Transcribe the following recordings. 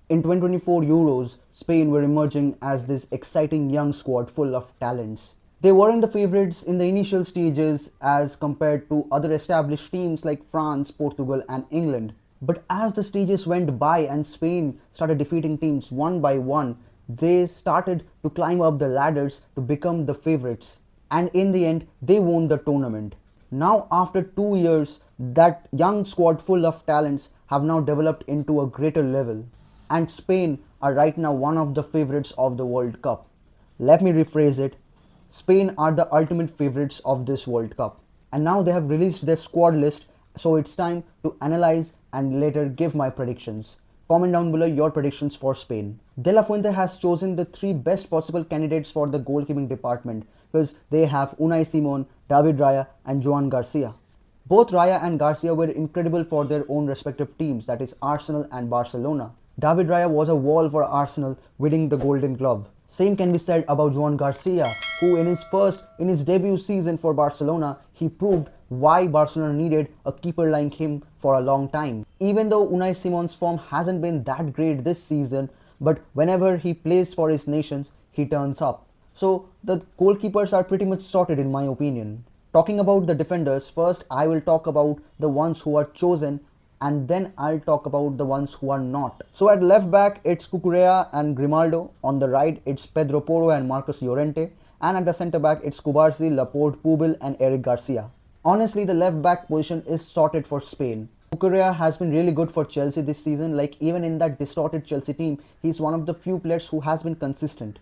In 2024 Euros, Spain were emerging as this exciting young squad full of talents. They weren't the favourites in the initial stages as compared to other established teams like France, Portugal, and England. But as the stages went by and Spain started defeating teams one by one, they started to climb up the ladders to become the favourites. And in the end, they won the tournament. Now, after 2 years, that young squad full of talents have now developed into a greater level. And Spain are right now one of the favourites of the World Cup. Let me rephrase it. Spain are the ultimate favourites of this World Cup. And now they have released their squad list, so it's time to analyze and later give my predictions. Comment down below your predictions for Spain. De La Fuente has chosen the three best possible candidates for the goalkeeping department because they have Unai Simon, David Raya and Joan Garcia. Both Raya and Garcia were incredible for their own respective teams, that is Arsenal and Barcelona. David Raya was a wall for Arsenal, winning the Golden Glove. Same can be said about Joan Garcia, who in his debut season for Barcelona, he proved why Barcelona needed a keeper like him for a long time. Even though Unai Simon's form hasn't been that great this season, but whenever he plays for his nations, he turns up. So the goalkeepers are pretty much sorted in my opinion. Talking about the defenders, first I will talk about the ones who are chosen and then I'll talk about the ones who are not. So at left back it's Cucurella and Grimaldo, on the right it's Pedro Porro and Marcos Llorente, and at the centre back it's Cubarsí, Laporte, Pubel and Eric Garcia. Honestly, the left back position is sorted for Spain. Cucurella has been really good for Chelsea this season, like even in that distorted Chelsea team, he's one of the few players who has been consistent.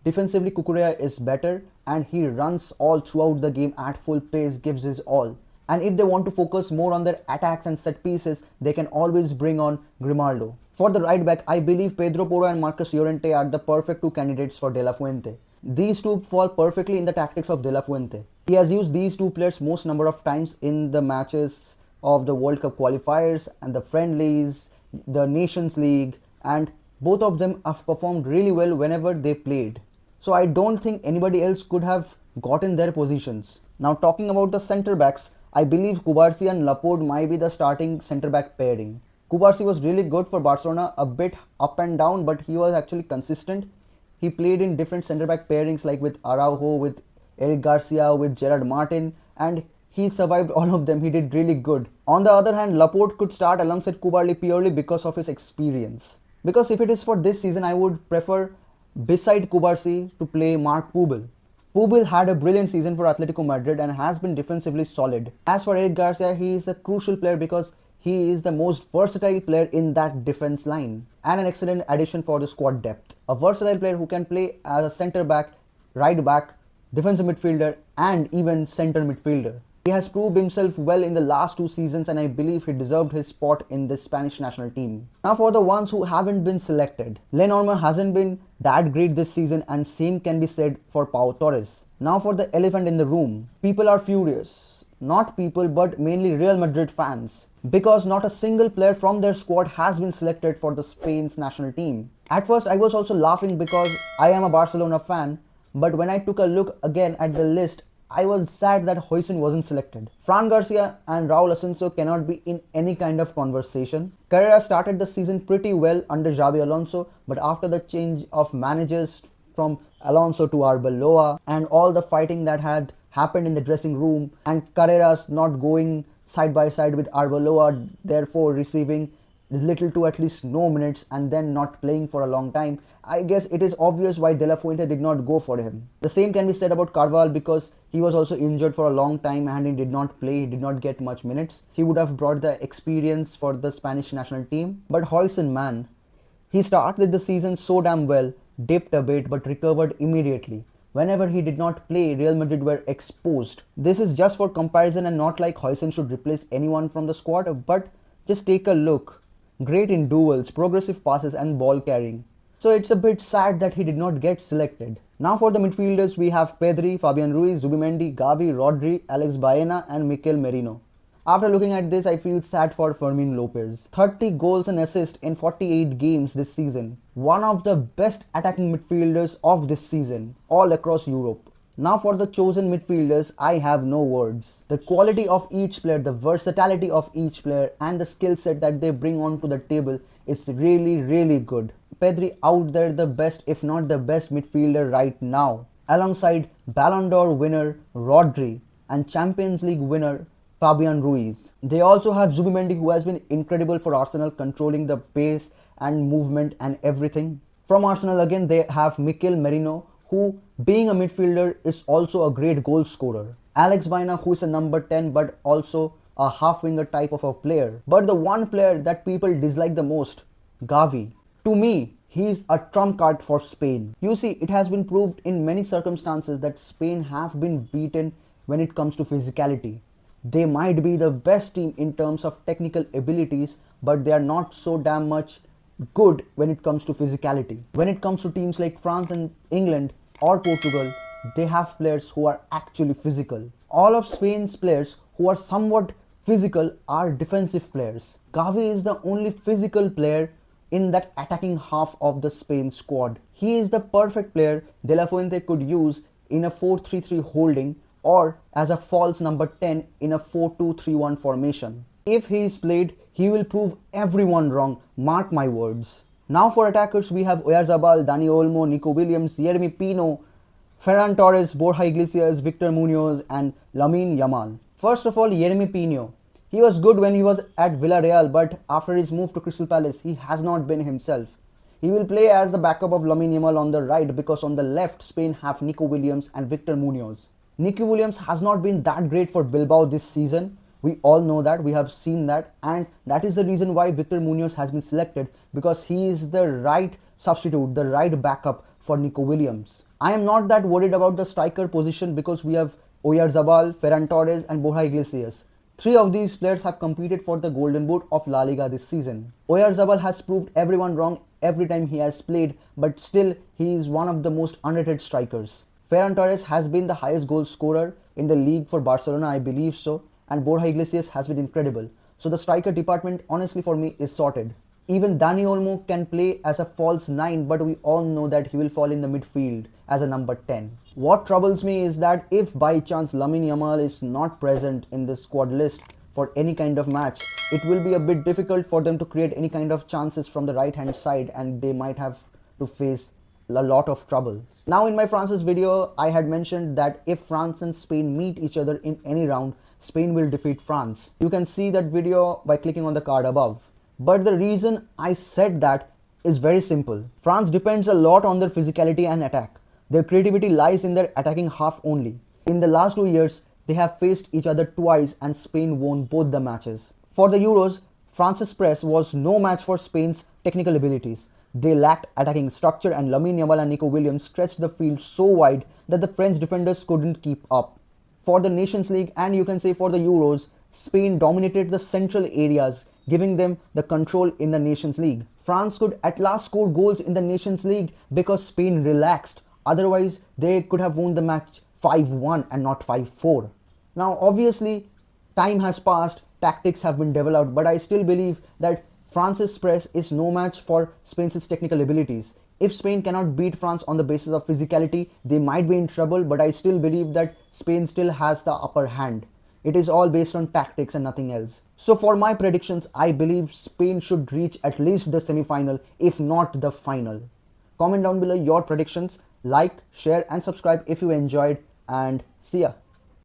Defensively, Cucurella is better and he runs all throughout the game at full pace, gives his all. And if they want to focus more on their attacks and set pieces, they can always bring on Grimaldo. For the right back, I believe Pedro Porro and Marcos Llorente are the perfect two candidates for De La Fuente. These two fall perfectly in the tactics of De La Fuente. He has used these two players most number of times in the matches of the World Cup qualifiers and the friendlies, the Nations League, and both of them have performed really well whenever they played. So I don't think anybody else could have gotten their positions. Now talking about the centre backs, I believe Cubarsí and Laporte might be the starting centre back pairing. Cubarsí was really good for Barcelona, a bit up and down, but he was actually consistent. He played in different centre back pairings like with Araujo, with Eric Garcia, with Gerard Martin, and he survived all of them. He did really good. On the other hand, Laporte could start alongside Cubarsí purely because of his experience. Because if it is for this season, I would prefer beside Cubarsí to play Marc Pubel. Pubel had a brilliant season for Atletico Madrid and has been defensively solid. As for Eric Garcia, he is a crucial player because he is the most versatile player in that defense line and an excellent addition for the squad depth. A versatile player who can play as a centre back, right back, defensive midfielder and even centre midfielder. He has proved himself well in the last 2 seasons and I believe he deserved his spot in the Spanish national team. Now for the ones who haven't been selected. Lenormand hasn't been that great this season and same can be said for Pau Torres. Now for the elephant in the room. People are furious. Not people but mainly Real Madrid fans. Because not a single player from their squad has been selected for the Spain's national team. At first I was also laughing because I am a Barcelona fan, but when I took a look again at the list, I was sad that Huijsen wasn't selected. Fran Garcia and Raul Asensio cannot be in any kind of conversation. Carrera started the season pretty well under Xabi Alonso, but after the change of managers from Alonso to Arbeloa and all the fighting that had happened in the dressing room and Carrera's not going side by side with Arbeloa, therefore receiving little to at least no minutes and then not playing for a long time, I guess it is obvious why De La Fuente did not go for him. The same can be said about Carvajal because he was also injured for a long time and he did not play, he did not get much minutes. He would have brought the experience for the Spanish national team. But Huijsen, man, he started the season so damn well, dipped a bit but recovered immediately. Whenever he did not play, Real Madrid were exposed. This is just for comparison and not like Huijsen should replace anyone from the squad, but just take a look. Great in duels, progressive passes and ball carrying. So it's a bit sad that he did not get selected. Now for the midfielders, we have Pedri, Fabian Ruiz, Zubimendi, Gavi, Rodri, Alex Baena and Mikel Merino. After looking at this, I feel sad for Fermin Lopez. 30 goals and assists in 48 games this season. One of the best attacking midfielders of this season, all across Europe. Now for the chosen midfielders, I have no words. The quality of each player, the versatility of each player and the skill set that they bring onto the table is really good. Pedri out there the best, if not the best midfielder right now, alongside Ballon d'Or winner Rodri and Champions League winner Fabian Ruiz. They also have Zubimendi, who has been incredible for Arsenal, controlling the pace and movement and everything. From Arsenal again, they have Mikel Merino, who being a midfielder is also a great goal scorer. Alex Baena, who is a number 10 but also a half-winger type of a player. But the one player that people dislike the most, Gavi. To me, he is a trump card for Spain. You see, it has been proved in many circumstances that Spain have been beaten when it comes to physicality. They might be the best team in terms of technical abilities, but they are not so damn much good when it comes to physicality. When it comes to teams like France and England or Portugal, they have players who are actually physical. All of Spain's players who are somewhat physical are defensive players. Gavi is the only physical player in that attacking half of the Spain squad. He is the perfect player De La Fuente could use in a 4-3-3 holding or as a false number 10 in a 4-2-3-1 formation. If he is played, he will prove everyone wrong, mark my words. Now for attackers, we have Oyarzabal, Dani Olmo, Nico Williams, Yeremy Pino, Ferran Torres, Borja Iglesias, Victor Munoz and Lamine Yamal. First of all, Yeremy Pino. He was good when he was at Villarreal, but after his move to Crystal Palace, he has not been himself. He will play as the backup of Lamine Yamal on the right because on the left, Spain have Nico Williams and Victor Munoz. Nico Williams has not been that great for Bilbao this season. We all know that, we have seen that, and that is the reason why Victor Munoz has been selected, because he is the right substitute, the right backup for Nico Williams. I am not that worried about the striker position because we have Oyarzabal, Ferran Torres and Borja Iglesias. Three of these players have competed for the Golden Boot of La Liga this season. Oyarzabal has proved everyone wrong every time he has played, but still he is one of the most underrated strikers. Ferran Torres has been the highest goal scorer in the league for Barcelona, I believe so, and Borja Iglesias has been incredible. So the striker department honestly for me is sorted. Even Dani Olmo can play as a false 9, but we all know that he will fall in the midfield as a number 10. What troubles me is that if by chance Lamine Yamal is not present in the squad list for any kind of match, it will be a bit difficult for them to create any kind of chances from the right hand side, and they might have to face a lot of trouble. Now in my France's video, I had mentioned that if France and Spain meet each other in any round, Spain will defeat France. You can see that video by clicking on the card above. But the reason I said that is very simple. France depends a lot on their physicality and attack. Their creativity lies in their attacking half only. In the last 2 years, they have faced each other twice and Spain won both the matches. For the Euros, France's press was no match for Spain's technical abilities. They lacked attacking structure and Lamine Yamal and Nico Williams stretched the field so wide that the French defenders couldn't keep up. For the Nations League and you can say for the Euros, Spain dominated the central areas, giving them the control in the Nations League. France could at last score goals in the Nations League because Spain relaxed. Otherwise, they could have won the match 5-1 and not 5-4. Now, obviously, time has passed, tactics have been developed, but I still believe that France's press is no match for Spain's technical abilities. If Spain cannot beat France on the basis of physicality, they might be in trouble, but I still believe that Spain still has the upper hand. It is all based on tactics and nothing else. So for my predictions, I believe Spain should reach at least the semi-final, if not the final. Comment down below your predictions, like, share and subscribe if you enjoyed, and see ya.